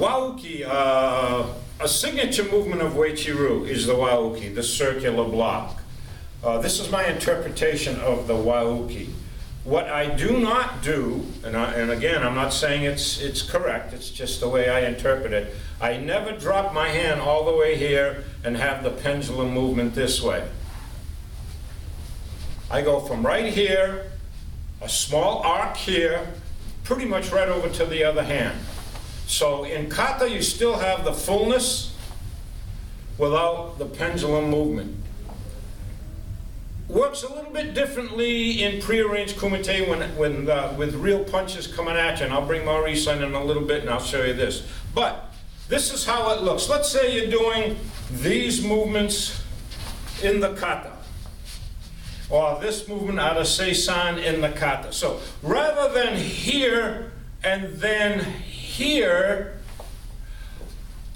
Wauke, a signature movement of Uechi Ryu is the Wauke, the circular block. This is my interpretation of the Wauke. What I do not do, and again, I'm not saying it's correct, it's just the way I interpret it. I never drop my hand all the way here and have the pendulum movement this way. I go from right here, a small arc here, pretty much right over to the other hand. So in kata, you still have the fullness without the pendulum movement. Works a little bit differently in prearranged kumite with real punches coming at you, and I'll bring Maurice in a little bit and I'll show you this. But this is how it looks. Let's say you're doing these movements in the kata, or this movement out of seisan in the kata. So rather than here and then here,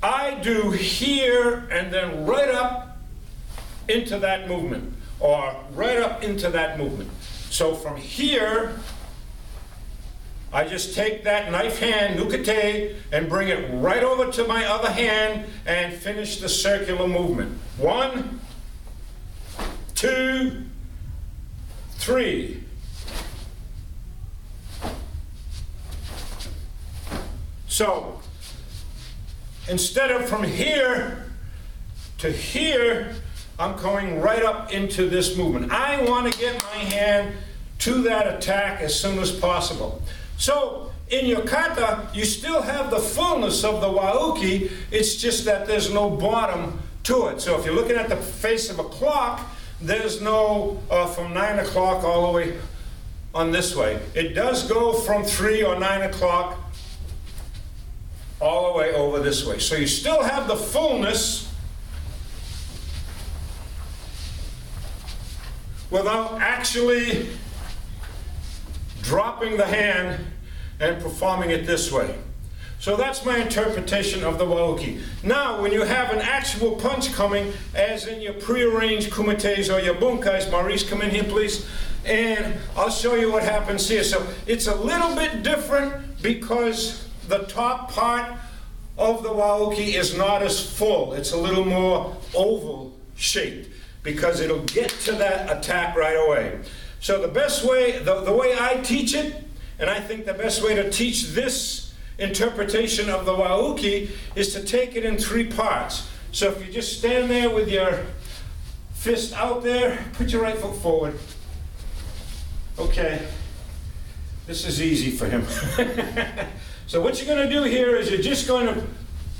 I do here and then right up into that movement, or right up into that movement. So from here, I just take that knife hand, nukate, and bring it right over to my other hand and finish the circular movement. 1, 2, 3. So instead of from here to here, I'm going right up into this movement. I want to get my hand to that attack as soon as possible. So in your kata, you still have the fullness of the Wauke, it's just that there's no bottom to it. So if you're looking at the face of a clock, there's no from 9 o'clock all the way on this way. It does go from 3 or 9 o'clock all the way over this way. So you still have the fullness without actually dropping the hand and performing it this way. So that's my interpretation of the Wauke. Now, when you have an actual punch coming, as in your prearranged kumites or your bunkais, Maurice, come in here, please, and I'll show you what happens here. So it's a little bit different because the top part of the Wauke is not as full. It's a little more oval shaped, because it'll get to that attack right away. So the best way, the way I teach it, and I think the best way to teach this interpretation of the Wauke is to take it in 3 parts. So if you just stand there with your fist out there, put your right foot forward. Okay, this is easy for him. So what you're going to do here is you're just going to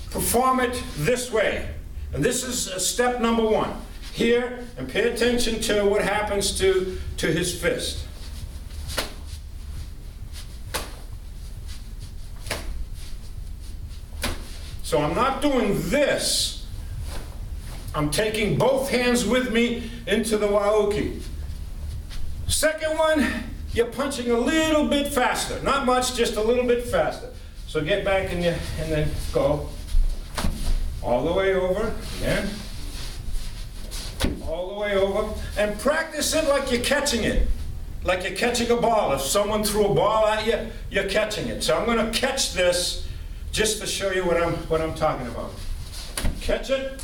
perform it this way. And this is step number 1. Here, and pay attention to what happens to his fist. So I'm not doing this. I'm taking both hands with me into the Wauke. Second one, you're punching a little bit faster. Not much, just a little bit faster. So get back and then go all the way over again. All the way over, and practice it like you're catching it, like you're catching a ball. If someone threw a ball at you, you're catching it. So I'm going to catch this just to show you what I'm talking about. Catch it,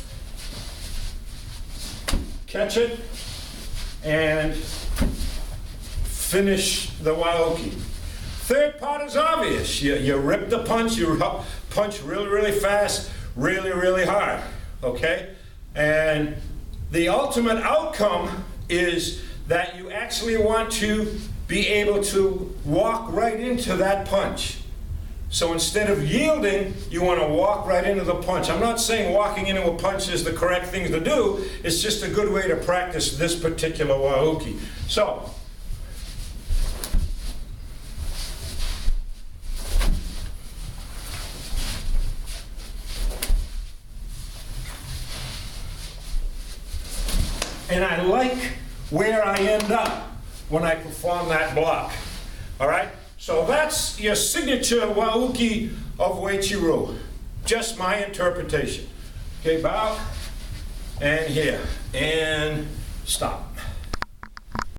and finish the Wauke. Third part is obvious. You rip the punch, you punch really, really fast, really, really hard. Okay, and the ultimate outcome is that you actually want to be able to walk right into that punch. So instead of yielding, you want to walk right into the punch. I'm not saying walking into a punch is the correct thing to do. It's just a good way to practice this particular Wauke. So, and I like where I end up when I perform that block. All right? So that's your signature Wauke of Uechi Ryu. Just my interpretation. Okay, bow, and here, and stop.